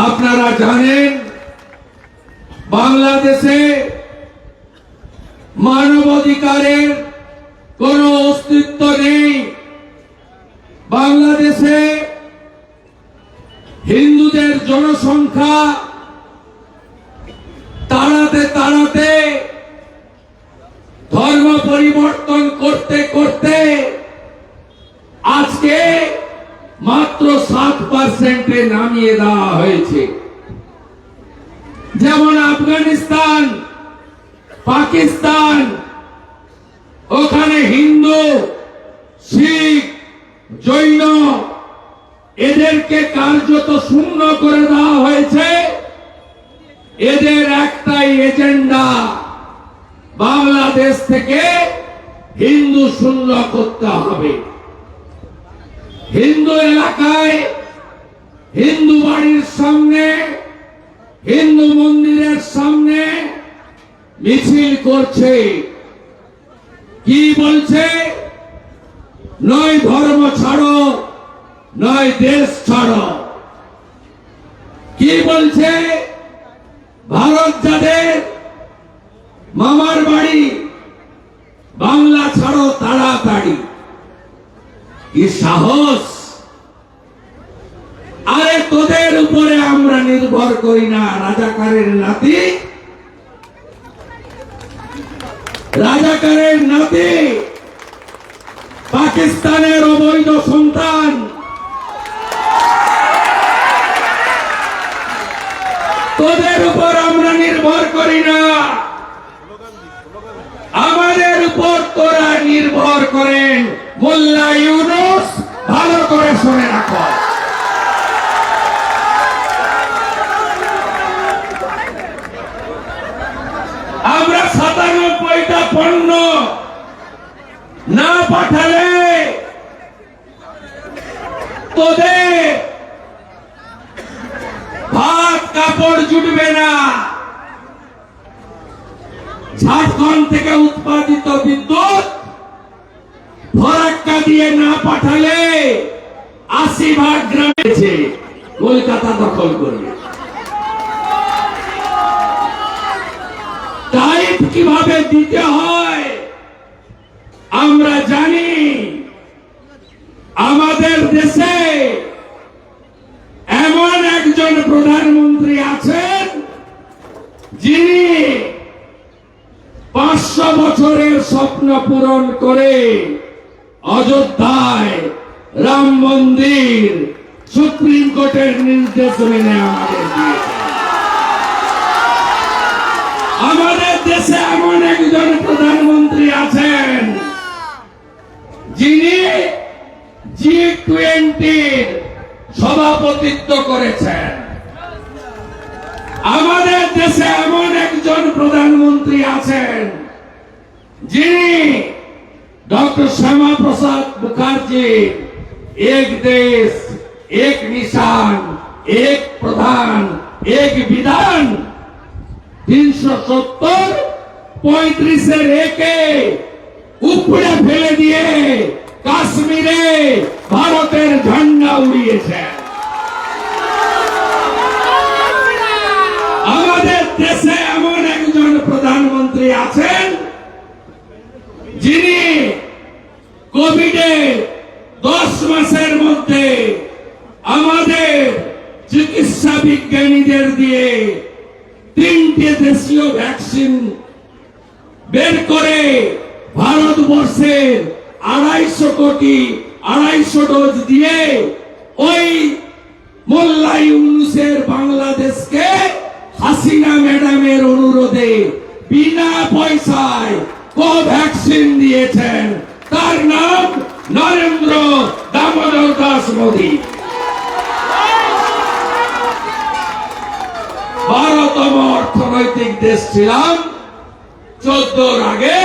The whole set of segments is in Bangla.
আপনারা জানেন বাংলাদেশে মানবাধিকারের কোনো অস্তিত্ব নেই। বাংলাদেশে হিন্দুদের জনসংখ্যা তাড়াতে তাড়াতে ধর্ম পরিবর্তন করতে করতে আজকে মাত্র 7% নামিয়ে দেওয়া হয়েছে। যেমন আফগানিস্তান, পাকিস্তান, ওখানে হিন্দু, শিখ, জৈন এদেরকে কার্যত শূন্য করে দেওয়া হয়েছে। এদের একটাই এজেন্ডা, বাংলাদেশ থেকে হিন্দু শূন্য করতে হবে। হিন্দু এলাকায়, হিন্দু বাড়ির সামনে, হিন্দু মন্দিরের সামনে মিছিল করছে। কি বলছে? নয় ধর্ম ছাড়ো, নয় দেশ ছাড়ো। কি বলছে? ভারত যাদের মামার বাড়ি, বাংলা ছাড়ো তাড়াতাড়ি। কি সাহস! আরে তোদের উপরে আমরা নির্ভর করি না, রাজাকারের নাতি, রাজাকারের নাতি, পাকিস্তানের অবৈধ সন্তান। তোদের উপর আমরা নির্ভর করি না, আমাদের উপর তোরা নির্ভর করেন। মোল্লা ইউনূস, ভালো করে শুনে রাখো। আমরা 97টা পণ্য না পাঠালে তোদের ভাত কাপড় জুটবে না। ঝাড়খণ্ড থেকে উৎপাদিত বিদ্যুৎ ফরাক্কা দিয়ে না পাঠালে 80 গ্রামে কলকাতা দখল করবে। টাইপ কিভাবে দিতে হয় আমরা জানি। আমাদের দেশে এমন একজন প্রধানমন্ত্রী আছেন যিনি 500 বছরের স্বপ্ন পূরণ করে অযোধ্যায় রাম মন্দির সুপ্রিম কোর্টের নির্দেশ মেনে আমাদের দিয়েছেন। আমাদের দেশে এমন একজন প্রধানমন্ত্রী আছেন যিনি G20 সভাপতিত্ব করেছেন। আমাদের দেশে এমন একজন প্রধানমন্ত্রী আছেন যিনি ডক্টর শ্যামা প্রসাদ মুখার্জি এক দেশ এক নিশান এক প্রধান এক বিধান 370 35-এর একে উপড়ে ফেলে দিয়ে কাশ্মীরে ভারতের ঝান্ডা উড়িয়েছেন। আমাদের দেশে এমন একজন প্রধানমন্ত্রী আছেন যিনি কোভিডে 10 মাসের মধ্যে আমাদের চিকিৎসা বিজ্ঞানীদের দিয়ে 3টে দেশীয় ভ্যাকসিন বের করে ভারতবর্ষের 250 ডোজ দিয়ে ওই মোল্লা ইউনূসের বাংলাদেশকে হাসিনা ম্যাডামের অনুরোধে বিনা পয়সায় কোভ্যাক্সিন দিয়েছেন। তার নাম নরেন্দ্র দামোদর দাস মোদী। 12তম অর্থনৈতিক দেশ ছিলাম 14-র আগে,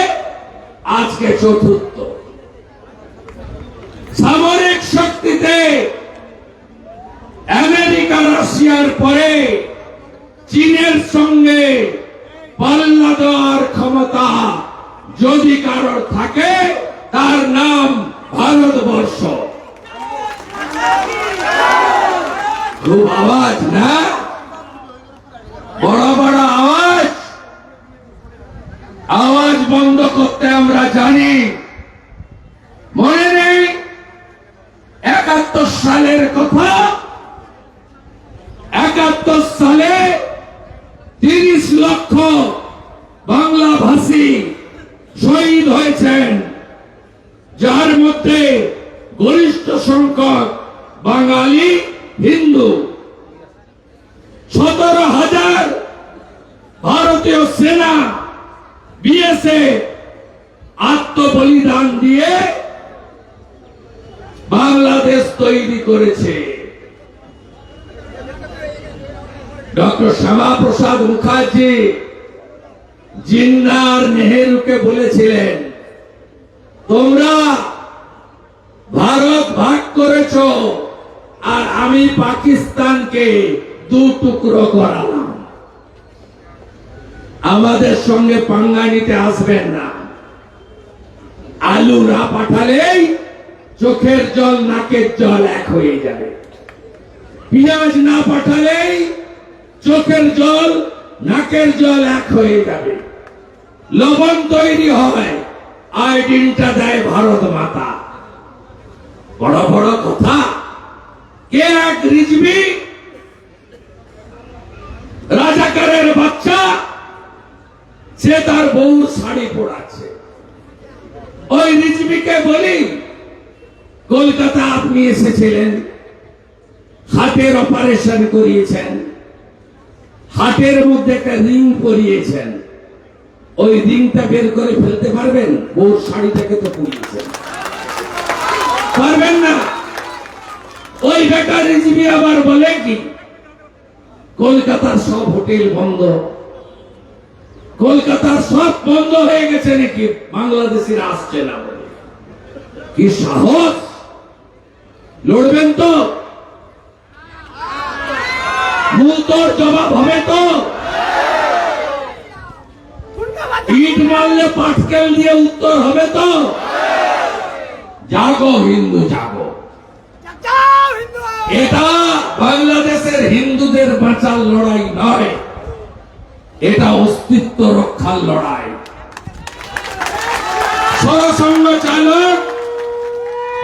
আজকে 4র্থ। সামরিক শক্তিতে আমেরিকা রাশিয়ার পরে চীনের সঙ্গে পাল্লা দেওয়ার ক্ষমতা যদি কারোর থাকে তার নাম ভারতবর্ষ। খুব আওয়াজ না? বন্ধ করতে আমরা জানি। মনে নেই 71 সালের কথা, 71 সালে 30 লক্ষ বাংলা ভাষী শহীদ হয়েছেন, যার মধ্যে গরিষ্ঠ সংখ্যক বাঙালি হিন্দু। 17,000 ভারতীয় সেনা বিএসএফ আত্মবলিদান দিয়ে বাংলাদেশ তৈরি করেছে। ডক্টর শ্যামাপ্রসাদ মুখার্জি জিন্নার নেহেরুকে বলেছিলেন, তোমরা ভারত ভাগ করেছ আর আমি পাকিস্তানকে 2 টুকরো করালাম, আমাদের সঙ্গে পাঙ্গা নিতে আসবেন না। আলু না পাঠালেই চোখের জল নাকের জল এক হয়ে যাবে, পেঁয়াজ না পাঠালেই চোখের জল নাকের জল এক হয়ে যাবে। লবণ তৈরি হয়, আয়োডিনটা দেয় ভারত মাতা। বড় বড় কথা। কে এক রিজভি রাজাকারের বাচ্চা, সে তার বউর শাড়ি পরাচ্ছে। ওই রিজভিকে বলি, কলকাতা আপনি এসেছিলেন, হার্টের অপারেশন করিয়েছেন, হার্টের মধ্যে একটা রিং পরিয়েছেন, ওই রিংটা বের করে ফেলতে পারবেন? বউর শাড়িটাকে তো পরিয়েছেন, পারবেন না। ওই বেকার রিজভি আবার বলে কি, কলকাতার সব হোটেল বন্ধ, কলকাতার সব বন্ধ হয়ে গেছে নাকি, বাংলাদেশিরা আসছে না বলে। কি সাহস! লড়বেন তো? মুহূর্তর জবাব হবে তো? ইট মারলে পাটকেল দিয়ে উত্তর হবে তো? জাগো হিন্দু জাগো। এটা বাংলাদেশের হিন্দুদের বাঁচার লড়াই নয়, এটা অস্তিত্ব রক্ষার লড়াই। সরসংঘ চালক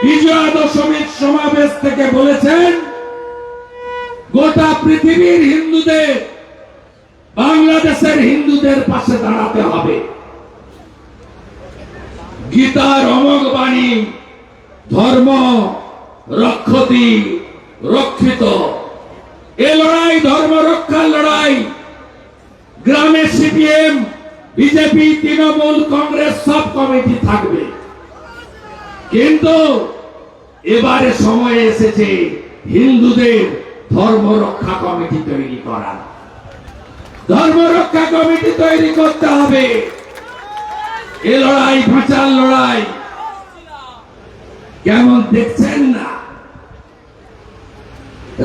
বিজয়া দশমীর সমাবেশ থেকে বলেছেন, গোটা পৃথিবীর হিন্দুদের বাংলাদেশের হিন্দুদের পাশে দাঁড়াতে হবে। গীতার অমোঘ বাণী, ধর্ম রক্ষতি রক্ষিত। এ লড়াই ধর্ম রক্ষার লড়াই। গ্রামে সিপিএম, বিজেপি, তৃণমূল, কংগ্রেস সব কমিটি থাকবে, কিন্তু এবারে সময় এসেছে হিন্দুদের ধর্ম রক্ষা কমিটি তৈরি করা। ধর্ম রক্ষা কমিটি তৈরি করতে হবে। এ লড়াই বাঁচার লড়াই। কেমন দেখছেন না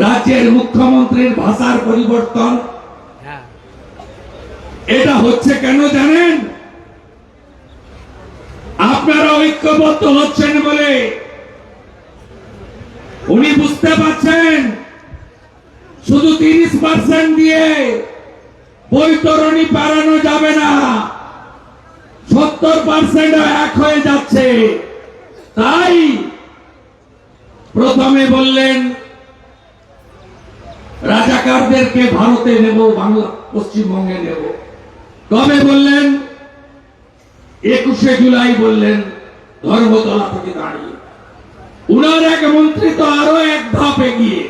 রাজ্যের মুখ্যমন্ত্রীর ভাষার পরিবর্তন? এটা হচ্ছে কেন জানেন? আপনারা ঐক্যবদ্ধ হচ্ছেন বলে। উনি বুঝতে পারছেন শুধু 30% দিয়ে বৈতরণী বাড়ানো যাবে না, 70% এক হয়ে যাচ্ছে। তাই প্রথমে বললেন রাজাকারদেরকে ভারতে নেব, বাংলা পশ্চিমবঙ্গে নেব। কবে বললেন? 21শে জুলাই বললেন, ধর্মতলা থেকে দাঁড়িয়ে। উনার এক মন্ত্রী তো আরো এক ধাপ এগিয়ে,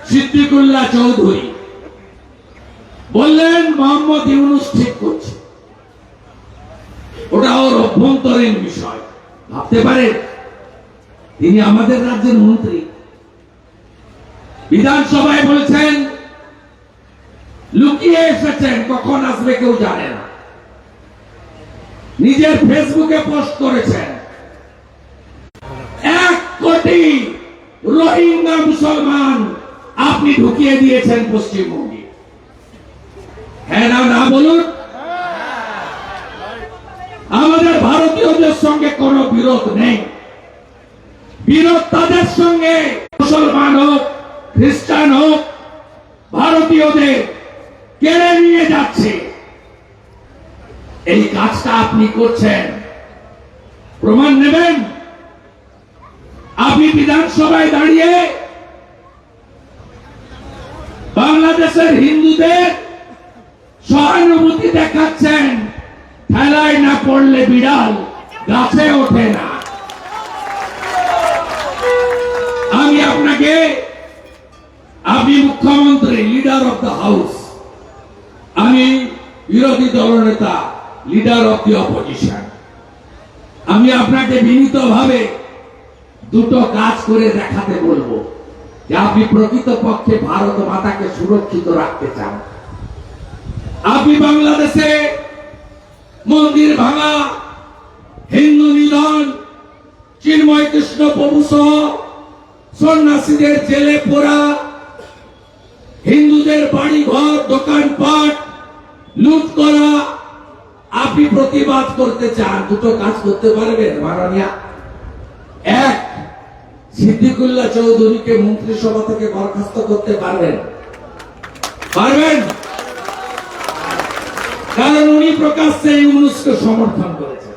সিদ্দিকুল্লাহ চৌধুরী বললেন মোহাম্মদ ইউনূস ঠিক করছে। ওটা ওর অভ্যন্তরীণ বিষয়। ভাবতে পারেন তিনি আমাদের রাজ্যের মন্ত্রী, বিধানসভায় বলছেন লুকিয়ে এসেছেন, কখন আসবে কেউ জানে না। নিজের ফেসবুকে পোস্ট করেছেন 1 কোটি রোহিঙ্গা মুসলমান আপনি ঢুকিয়ে দিয়েছেন পশ্চিমবঙ্গে। হ্যাঁ না না বলুন? আমাদের ভারতীয়দের সঙ্গে কোনো বিরোধ নেই, বিরোধ তাদের সঙ্গে, মুসলমান হোক খ্রিস্টান হোক, ভারতীয়দের কেড়ে নিয়ে যাচ্ছে। এই কাজটা আপনি করছেন, প্রমাণ নেবেন? আপনি বিধানসভায় দাঁড়িয়ে বাংলাদেশের হিন্দুদের সহানুভূতি দেখাচ্ছেন, ঠেলায় না পড়লে বিড়াল গাছে ওঠে না। আমি আপনাকে, আপনি মুখ্যমন্ত্রী, লিডার অফ দ্য হাউস, আমি বিরোধী দলনেতা, লিডার অফ দি অপোজিশন, আমি আপনাকে বিনীতভাবে দুটো কাজ করে দেখাতে বলবো যে আপনি প্রকৃতপক্ষে ভারত মাতাকে সুরক্ষিত রাখতে চান। আপনি বাংলাদেশে মন্দির ভাঙা, হিন্দু নিধন, চিন্ময় কৃষ্ণ প্রভু সহ সন্ন্যাসীদের জেলে পোড়া, হিন্দুদের বাড়ি ঘর দোকানপাট লুট করা, আপনি প্রতিবাদ করতে চান। দুটো কাজ করতে পারবেন মাননীয়া? এক, সিদ্দিকুল্লাহ চৌধুরীকে মন্ত্রিসভা থেকে বরখাস্ত করতে পারবেন? পারবেন? কারণ উনি প্রকাশ্যে ইউনূসকে সমর্থন করেছেন।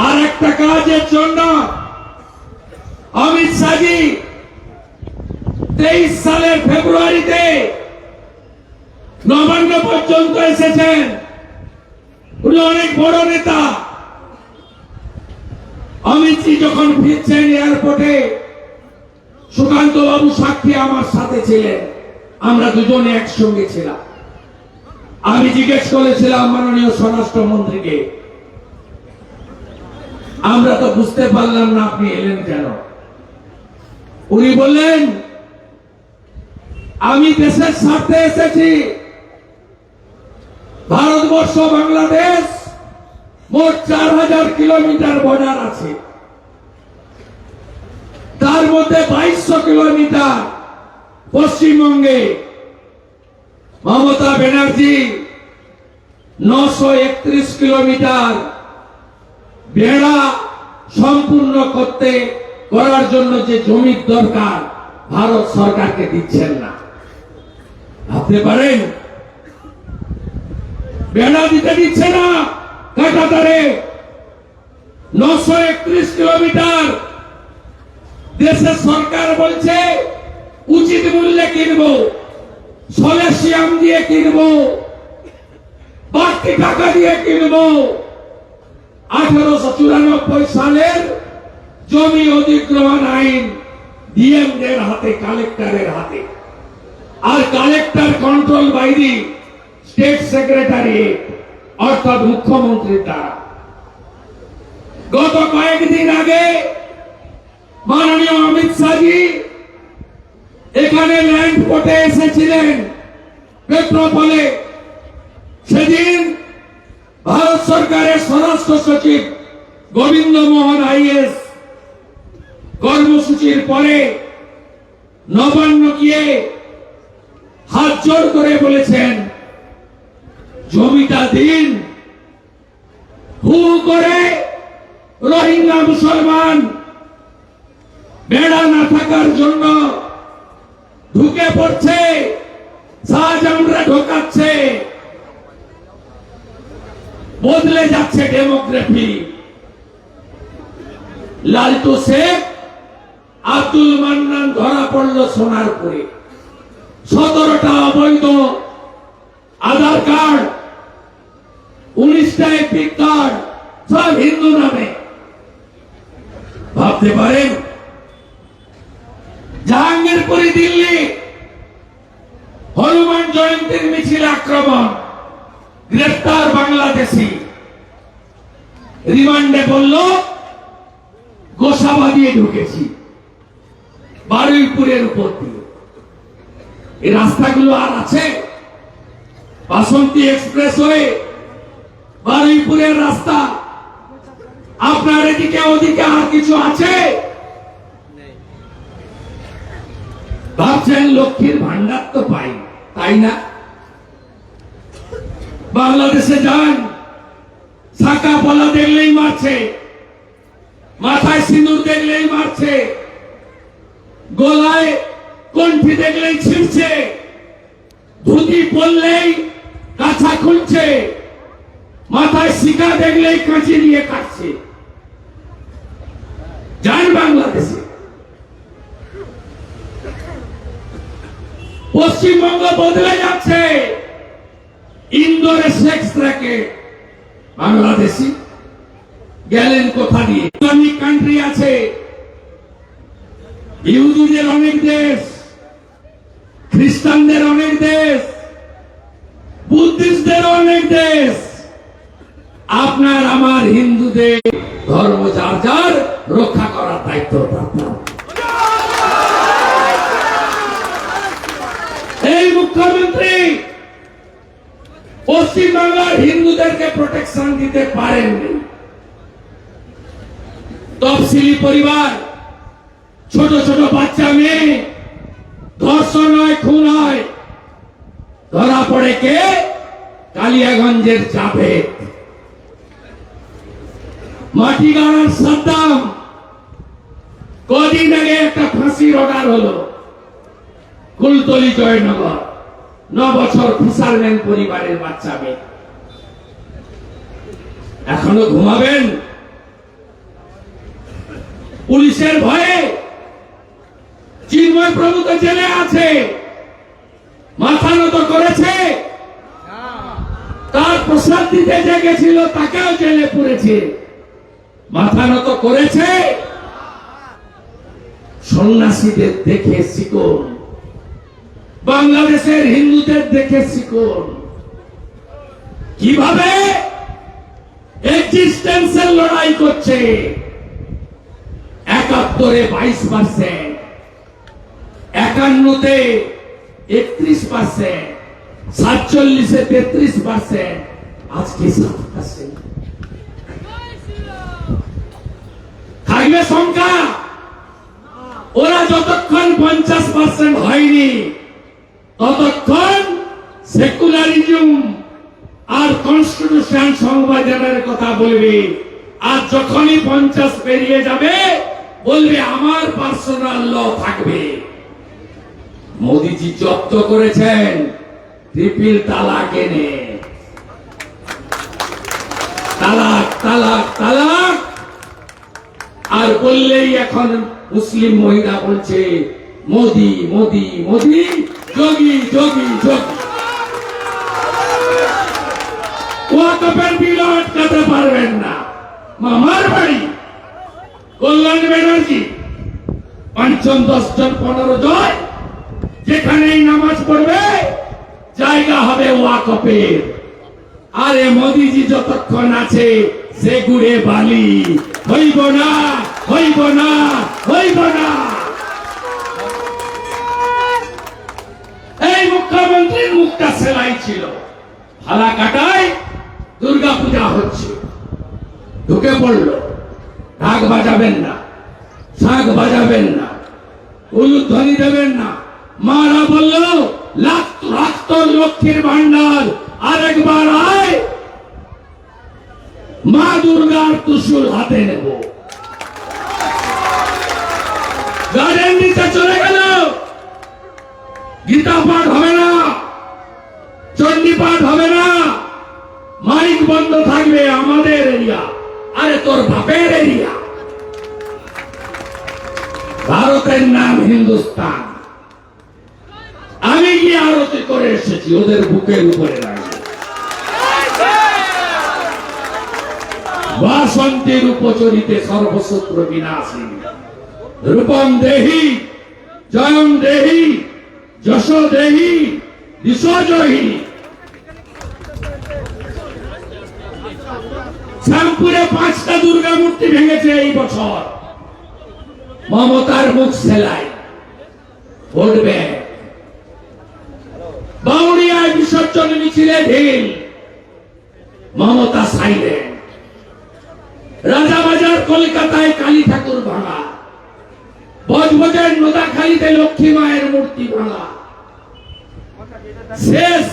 আর একটা কাজের জন্য অমিত শাহজি 23 সালের ফেব্রুয়ারিতে নবান্ন পর্যন্ত এসেছেন। উনি অনেক বড় নেতা। অমিতজি যখন ফিরছেন এয়ারপোর্টে, সুকান্ত বাবু সাক্ষী আমার সাথে ছিলেন, আমরা দুজনে একসঙ্গে ছিলাম। আমি জিজ্ঞেস করেছিলাম মাননীয় স্বরাষ্ট্রমন্ত্রীকে, আমরা তো বুঝতে পারলাম না আপনি এলেন কেন। উনি বললেন, আমি দেশের স্বার্থে এসেছি। ভারতবর্ষ বাংলাদেশ মোট 4000 কিলোমিটার বর্ডার আছে, তার মধ্যে 2200 কিলোমিটার পশ্চিমবঙ্গে। মমতা ব্যানার্জি 931 কিলোমিটার বেড়া সম্পূর্ণ করার জন্য যে জমির দরকার ভারত সরকারকে দিচ্ছেন না। ভাবতে পারেন, বেড়া দিতে দিচ্ছে না কাঁটাতারে। 931 কিলোমিটার দেশের সরকার বলছে উচিত মূল্যে কিনবো, সলেসিয়াম দিয়ে কিনবো, বাড়তি টাকা দিয়ে কিনবো। 1894 সালের জমি অধিগ্রহণ আইন ডিএমদের হাতে, কালেক্টরের হাতে। আর collector control by the state secretary, অর্থাৎ মুখ্যমন্ত্রীর দ্বারা। গত কয়েকদিন আগে মাননীয় অমিত শাহজি এখানে ল্যান্ড কোর্টে এসেছিলেন পেট্রোপলে। সেদিন ভারত সরকারের স্বরাষ্ট্র সচিব গোবিন্দ মোহন আইএস কর্মসূচির পরে নবান্ন গিয়ে হাত জোড় করে বলেছেন, জমিটা দিন। হু করে রোহিঙ্গা মুসলমান বেড়া না থাকার জন্য ঢুকে পড়ছে, শাহজাহানরা ঢোকাচ্ছে। বদলে যাচ্ছে ডেমোগ্রাফি। লালটু শেখ, আব্দুল মান্নান ধরা পড়ল সোনারপুরে। 17টা অবৈধ আধার কার্ড, 19টা এপিক কার্ড, সব হিন্দু নামে। ভাবতে পারেন, জাহাঙ্গীরপুরি দিল্লি হনুমান জয়ন্তীর মিছিল আক্রমণ, গ্রেফতার বাংলাদেশি। রিমান্ডে বলল গোসাবা দিয়ে ঢুকেছি, বারুইপুরের উপর দিয়ে। এই রাস্তাগুলো আর আছে? বাসন্তী এক্সপ্রেস হয়ে বারুইপুরের রাস্তা, আপনার এদিকে ওদিকে আর কিছু আছে? ভাবছেন লক্ষ্মীর ভান্ডার তো পাই, তাই না? বাংলাদেশে যান, শাখা পলা দেখলেই মারছে, মাথায় সিঁদুর দেখলেই মারছে, গলায় কণ্ঠি দেখলেই ছিঁড়ছে, ধুতি পরলেই কাছা খুলছে। মাথায় শিকা দেখলেই কাঁচি দিয়ে কাটছে। যান বাংলাদেশে, পশ্চিমবঙ্গ বদলে যাচ্ছে। ইন্দোরে সেক্স র্যাকেট, বাংলাদেশি গেলেন কোথা দিয়ে? ইসলামিক কান্ট্রি আছে, ইহুদিদের অনেক দেশ, খ্রিস্টানদের অনেক দেশ, বুদ্ধিস্টদের অনেক দেশ। আপনার আমার হিন্দুদের ধর্ম যার যার রক্ষা করার দায়িত্ব আপনার। এই মুখ্যমন্ত্রী পশ্চিমবাংলার হিন্দুদেরকে প্রোটেকশন দিতে পারেননি। তফসিলি পরিবার, ছোট ছোট বাচ্চা মেয়ে ধর্ষণ হয়, খুন হয়, ধরা পড়ে কে? কালিয়াগঞ্জের জাভেদ, মাটিগাড়ার সাদ্দাম। কদিন আগে একটা ফাঁসির অর্ডার হলো কুলতলি জয়নগর, 9 বছর ফিশারম্যান পরিবারের বাচ্চা মেয়ে। এখনো ঘুমাবেন পুলিশের ভয়ে? চিন্ময় প্রভু তো জেলে আছে, মাথা নত করেছে? তার প্রসাদ দিতে যে গেছিল তাকেও জেলে পুরেছে, মাথা নত করেছে? সন্ন্যাসীদের দেখে শিখুন, বাংলাদেশের হিন্দুদের দেখে শিখুন কিভাবে এক্সিস্টেন্সের লড়াই করছে। 71-এ 22%, 51-তে 31%, 47-এ 33%, আজকে 7%। থাকবে সংখ্যা। ওরা যতক্ষণ 50% হয়নি ততক্ষণ সেকুলারিজম আর কনস্টিটিউশন সংবিধানের কথা বলবে, আর যখনই 50 পেরিয়ে যাবে বলবে আমার পার্সোনাল ল থাকবে। মোদিজি জব্দ করেছেন ট্রিপল তালাক এনে, তালাক তালাক তালাক। আর বললেই এখন মুসলিম মহিলা বলছে মোদি মোদি মোদি, যোগী যোগী যোগী। ওয়াকফের বিল আটকাতে পারবেন না। মামার বাড়ি কল্যাণ ব্যানার্জি 5 10 জন 15 জন যেখানেই নামাজ পড়বে জায়গা হবে ওয়াকফের। আরে মোদিজি যতক্ষণ আছে সে গুড়ে বালি, হইব না হইব না হইব না। এই মুখ্যমন্ত্রীর মুখটা সেলাই ছিল। ফালাকাটায় দুর্গা পূজা হচ্ছে, ঢুকে পড়লো। ঢাক বাজাবেন না, শাঁখ বাজাবেন না, উলুধ্বনি দেবেন না। মারা বলল রাখত লক্ষ্মীর ভান্ডার, আরেকবার আয়, মা দুর্গার ত্রিশূল হাতে নেব। গার্ডেন দিতে চলে গেল। গীতা পাঠ হবে না, চণ্ডী পাঠ হবে না, মাইক বন্ধ থাকবে। আমাদের এরিয়া, আরে তোর বাপের এরিয়া। ভারতের নাম হিন্দুস্তান। আমি গিয়ে আরতি করে এসেছি ওদের বুকের উপরে দাঁড়িয়ে। বাসন্তীর উপচরিতে সর্বশত্র বিনাশী, রূপম দেহি জয়ম দেহি যশ দেহি দিশজহি। শ্যামপুরে 5টা দুর্গা মূর্তি ভেঙেছে এই বছর। মমতার মুখ সেলাই, ভোট ব্যাংক। বাউরিয়ায় বিসর্জন মিছিলে ঢিল, মমতা সাইলেন্ট। রাজাবাজার কলকাতায় কালী ঠাকুর ভাঙা, বজবজের নোদাখালীতে লক্ষ্মী মায়ের মূর্তি ভাঙা। শেষ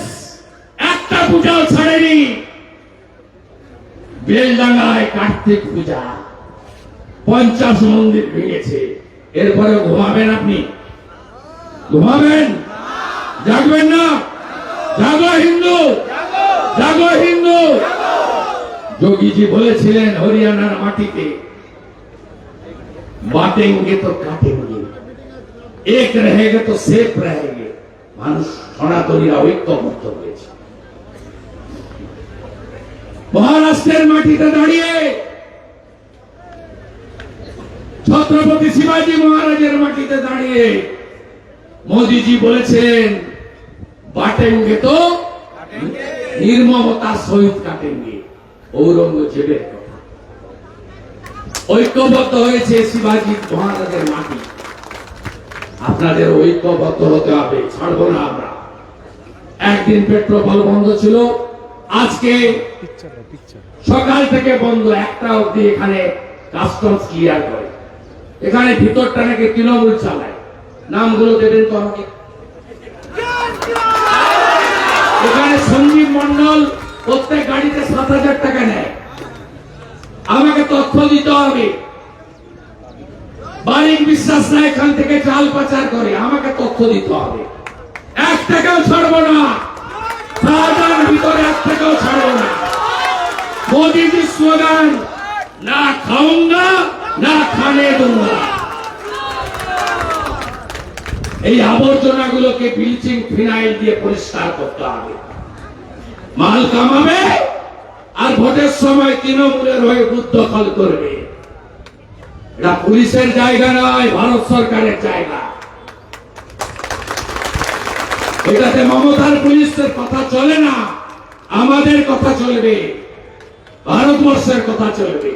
একটা পূজাও ছাড়েনি। বেলডাঙ্গায় কার্তিক পূজা, 50 মন্দির ভেঙেছে। এরপরে ঘুমাবেন আপনি? ঘুমাবেন? জাগবেন না? জাগো হিন্দু, জাগো হিন্দু। যোগীজি বলেছিলেন হরিয়ানার মাটিতে বাটেঙ্গে তো কাটেঙ্গে, এক রহেগে তো সেফ রহেগে। মানুষ সনাতনীরা ঐক্যবদ্ধ হয়েছে। মহারাষ্ট্রের মাটিতে দাঁড়িয়ে ছত্রপতি শিবাজী মহারাজের মাটিতে দাঁড়িয়ে মোদিজি বলেছিলেন বাটেঙ্গে তো নির্মমতার সহিত কাটেঙ্গে। ঔরঙ্গজেবের কথা। ঐক্যবদ্ধ হয়েছে শিবাজী মহারাজের মাটি। আপনাদের ঐক্যবদ্ধ হতে হবে, ছাড়বো না আমরা। একদিন পেট্রোল বন্ধ ছিল, আজকে সকাল থেকে বন্ধ, একটা অবধি এখানে কাস্টমস ক্লিয়ার করে। এখানে ভিতরটা নাকি তৃণমূল চালায়। নামগুলো দেবেন তো আমাকে। এখানে সঞ্জীব মন্ডল প্রত্যেক গাড়িতে 7,000 টাকা নেয়। আমাকে তথ্য দিতে হবে। বারিক বিশ্বাস না এখান থেকে চাল পাচার করে, আমাকে তথ্য দিতে হবে। 1 টাকাও ছাড়বো না, শাহজাহান ভিতরে 1 টাকাও ছাড়বো না। মোদীজি স্লোগান, না খাউঙ্গা না খানে দুঙ্গা। এই আবর্জনাগুলোকে ব্লিচিং ফিনাইল দিয়ে পরিষ্কার করতে হবে। মাল কামাবে আর ভোটের সময় তৃণমূলের হয়ে বুথ দখল করবে। এটা পুলিশের জায়গা নয়, ভারত সরকারের জায়গা। এটাতে মমতার পুলিশের কথা চলে না, আমাদের কথা চলবে, ভারতবর্ষের কথা চলবে।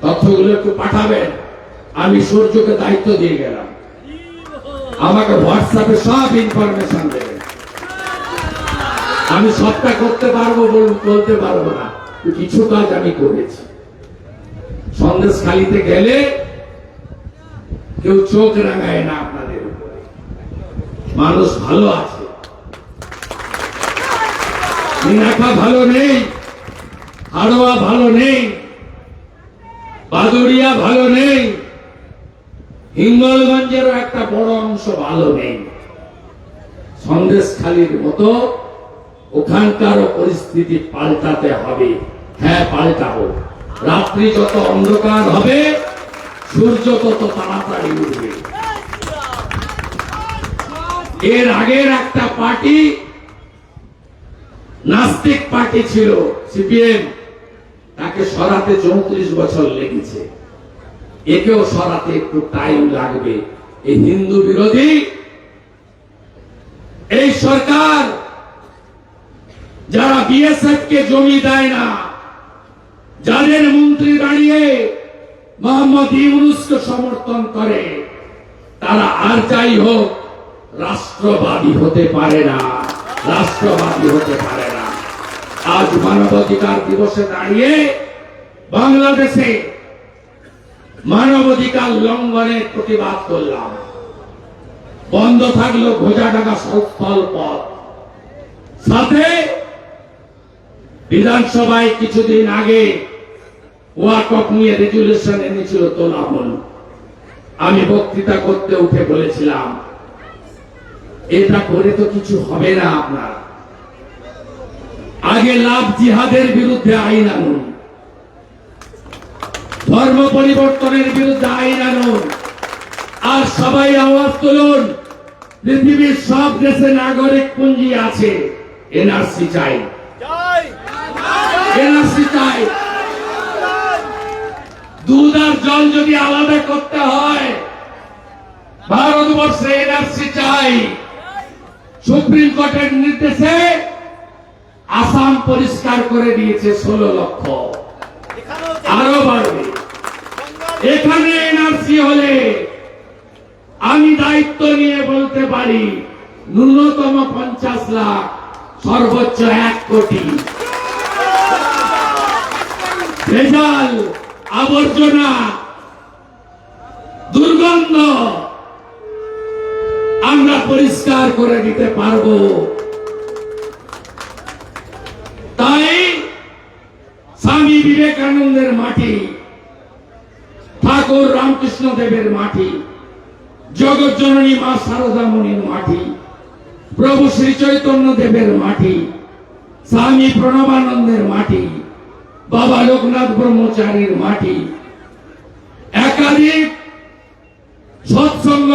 তথ্যগুলো একটু পাঠাবেন। আমি সূর্যকে দায়িত্ব দিয়ে গেলাম, আমাকে হোয়াটসঅ্যাপে সব ইনফরমেশন দেবেন। আমি সবটা করতে পারবো বলতে পারবো না, কিছু কাজ আমি করেছি। সন্দেশখালিতে গেলে কেউ চোখ রাঙায় না আপনাদের উপরে। মানুষ ভালো আছে, মিনাখা ভালো নেই, হাড়োয়া ভালো নেই, বাদুড়িয়া ভালো নেই, হিঙ্গলগঞ্জেরও একটা বড় অংশ ভালো নেই। সন্দেশখালির মতো ওখানকারও পরিস্থিতি পাল্টাতে হবে। হ্যাঁ, পাল্টাবো। রাত্রি যত অন্ধকার হবে, সূর্য তত তাড়াতাড়ি উঠবে। এর আগের একটা পার্টি নাস্তিক পার্টি ছিল সিপিএম, তাকে সরাতে 34 বছর লেগেছে। একেও সরাতে একটু টাইম লাগবে। এই হিন্দু বিরোধী এই সরকার, যারা বিএসএফ কে জমি দেয় না, যাদের মন্ত্রী দাঁড়িয়ে মোহাম্মদ ইউনূসকে সমর্থন করে, তারা আর যাই হোক রাষ্ট্রবাদী হতে পারে না, রাষ্ট্রবাদী হতে পারে না। আজ মানবাধিকার দিবসে দাঁড়িয়ে বাংলাদেশে মানবাধিকার লঙ্ঘনের প্রতিবাদ করলাম। বন্ধ থাকলো ঘোষাডাঙ্গা স্থল পথ। সাথে বিধানসভায় কিছুদিন আগে ওয়াকফ নিয়ে রেজুলেশন এনেছিল তোলামূল। আমি বক্তৃতা করতে উঠে বলেছিলাম, এটা করে তো কিছু হবে না। আপনার আগে লাভ জিহাদের বিরুদ্ধে আইন আনুন, ধর্ম পরিবর্তনের বিরুদ্ধে আইন আনুন, আর সবাই আওয়াজ তুলুন। পৃথিবীর সব দেশে নাগরিক পুঞ্জি আছে, এনআরসি চাই, এনআরসি চাই। দুধ আর জল যদি আলাদা করতে হয়, ভারতবর্ষে এনআরসি চাই। সুপ্রিম কোর্টের নির্দেশে আসাম পরিষ্কার করে দিয়েছে 16 লক্ষ, আরো বাড়বে। এখানে এনআরসি হলে আমি দায়িত্ব নিয়ে বলতে পারি, ন্যূনতম 50 লাখ, সর্বোচ্চ 1 কোটি। ভেজাল, আবর্জনা, দুর্গন্ধ আমরা পরিষ্কার করে দিতে পারবো। তাই স্বামী বিবেকানন্দের মাটি, ঠাকুর রামকৃষ্ণ দেবের মাটি, জগৎ জননী মা শারদা মুনির মাটি, প্রভু শ্রী চৈতন্য দেবের মাটি, স্বামী প্রণবানন্দের মাটি, বাবা লোকনাথ ব্রহ্মচারীর মাটি। একাধিক সৎসঙ্গ